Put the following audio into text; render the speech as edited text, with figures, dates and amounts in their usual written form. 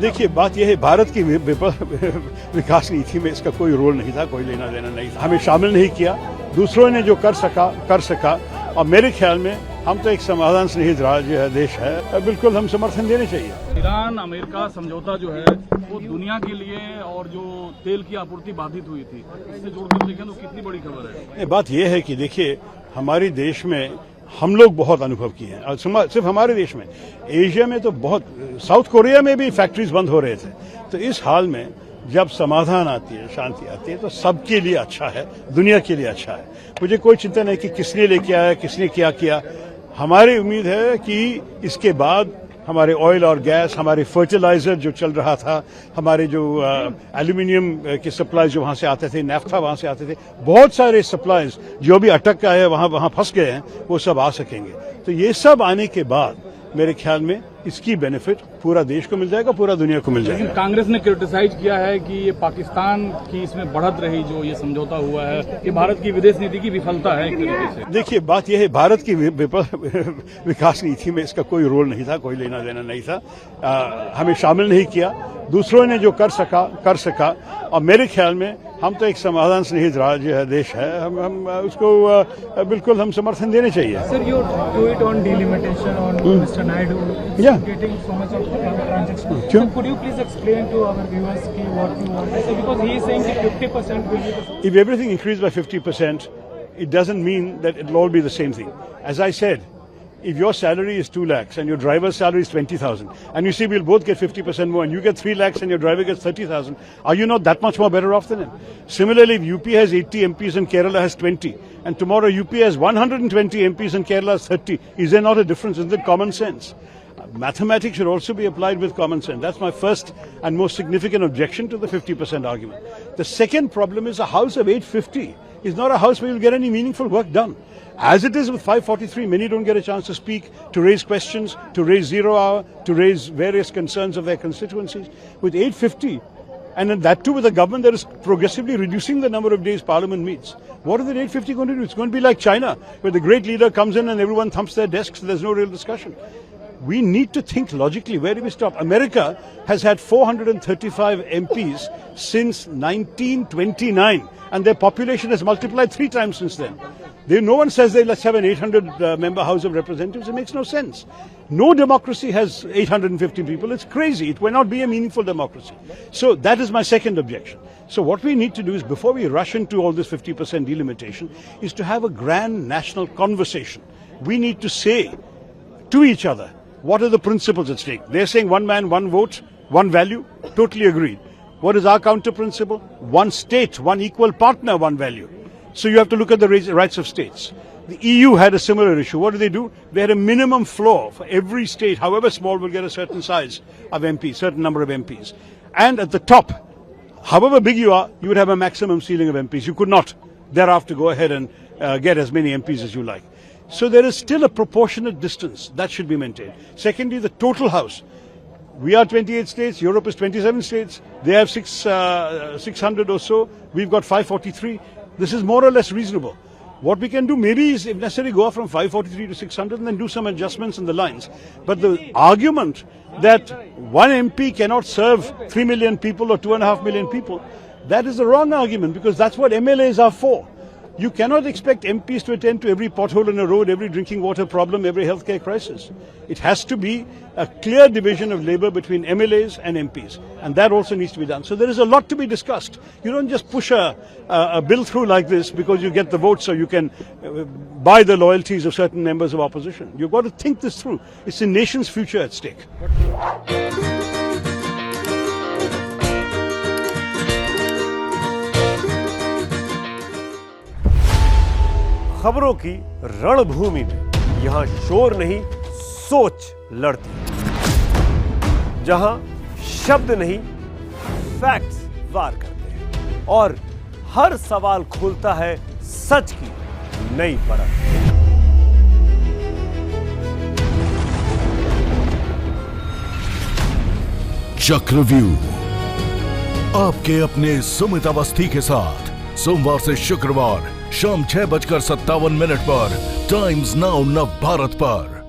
देखिए, बात यह है, भारत की विकास नीति में इसका कोई रोल नहीं था, कोई लेना देना नहीं था। हमें शामिल नहीं किया, दूसरों ने जो कर सका और मेरे ख्याल में हम तो एक समाधान स्नेहित राज्य है, देश है, बिल्कुल हम समर्थन देने चाहिए। ईरान अमेरिका समझौता जो है वो दुनिया के लिए और जो तेल की आपूर्ति बाधित हुई थी, इससे जोड़कर देखें तो कितनी बड़ी खबर है। बात यह है कि देखिए, हमारे देश में हम लोग बहुत अनुभव किए हैं और सिर्फ हमारे देश में, एशिया में तो बहुत, साउथ कोरिया में भी फैक्ट्रीज बंद हो रहे थे। तो इस हाल में जब समाधान आती है, शांति आती है, तो सबके लिए अच्छा है, दुनिया के लिए अच्छा है। मुझे कोई चिंता नहीं कि किसने लेके आया, किसने क्या किया। हमारी उम्मीद है कि इसके बाद हमारे ऑयल और गैस, हमारे फर्टिलाइजर जो चल रहा था, हमारे जो एल्यूमिनियम के सप्लाईज जो वहां से आते थे, नैफ्था वहां से आते थे, बहुत सारे सप्लाईज जो भी अटक गए हैं, वहां फंस गए हैं, वो सब आ सकेंगे। तो ये सब आने के बाद मेरे ख्याल में इसकी बेनिफिट पूरा देश को मिल जाएगा, पूरा दुनिया को मिल जाएगा। लेकिन कांग्रेस ने क्रिटिसाइज किया है कि ये पाकिस्तान की इसमें बढ़त रही जो ये समझौता हुआ है, कि भारत की विदेश नीति की विफलता है एक तरीके से। देखिए, बात यह है, भारत की विकास नीति में इसका कोई रोल नहीं था, कोई लेना देना नहीं था। हमें शामिल नहीं किया, दूसरों ने जो कर सका और मेरे ख्याल में हम तो एक समाधान स्नेहित राज्य है, देश है, हम उसको बिल्कुल हम समर्थन देने चाहिए। Sir, you do it on delimitation on Mr. Naidu getting so much of transaction. Sure. So could you please explain to our viewers what you want to say? Because he is saying that 50% will be the... If everything increased by 50%, it doesn't mean that it will all be the same thing. As I said, if your salary is 2 lakhs and your driver's salary is 20,000, and you see we'll both get 50% more, and you get 3 lakhs and your driver gets 30,000, are you not that much more better off than him? Similarly, if UP has 80 MPs and Kerala has 20, and tomorrow UP has 120 MPs and Kerala has 30, is there not a difference? Isn't it common sense? Mathematics should also be applied with common sense. That's my first and most significant objection to the 50% argument. The second problem is a house of 850 is not a house where you'll get any meaningful work done. As it is with 543, many don't get a chance to speak, to raise questions, to raise 0 hour, to raise various concerns of their constituencies. With 850, and that too with a government that is progressively reducing the number of days Parliament meets, what is the 850 going to do? It's going to be like China, where the great leader comes in and everyone thumps their desks, so there's no real discussion. We need to think logically. Where do we stop? America has had 435 MPs since 1929, and their population has multiplied 3 times since then. No one says let's have an 800-member House of Representatives. It makes no sense. No democracy has 850 people. It's crazy. It will not be a meaningful democracy. So that is my second objection. So what we need to do is, before we rush into all this 50% delimitation, is to have a grand national conversation. We need to say to each other, what are the principles at stake? They're saying one man, one vote, one value. Totally agreed. What is our counter principle? One state, one equal partner, one value. So you have to look at the rights of states. The EU had a similar issue. What do? They had a minimum floor for every state, however small, will get a certain size of MPs, certain number of MPs. And at the top, however big you are, you would have a maximum ceiling of MPs. You could not thereafter go ahead and get as many MPs as you like. So there is still a proportionate distance that should be maintained. Secondly, the total House. We are 28 states, Europe is 27 states, they have 600 or so, we've got 543. This is more or less reasonable. What we can do maybe is, if necessary, go up from 543 to 600 and then do some adjustments in the lines. But the argument that one MP cannot serve 3 million people or 2.5 million people, that is the wrong argument, because that's what MLAs are for. You cannot expect MPs to attend to every pothole in a road, every drinking water problem, every healthcare crisis. It has to be a clear division of labour between MLAs and MPs, and that also needs to be done. So there is a lot to be discussed. You don't just push a bill through like this because you get the votes or you can buy the loyalties of certain members of opposition. You've got to think this through. It's the nation's future at stake. खबरों की रणभूमि में यहां शोर नहीं, सोच लड़ती है, जहां शब्द नहीं, फैक्ट्स वार करते हैं और हर सवाल खोलता है सच की नई परत। चक्रव्यूह आपके अपने सुमित अवस्थी के साथ सोमवार से शुक्रवार शाम 6:57 पर टाइम्स नाउ नव भारत पर।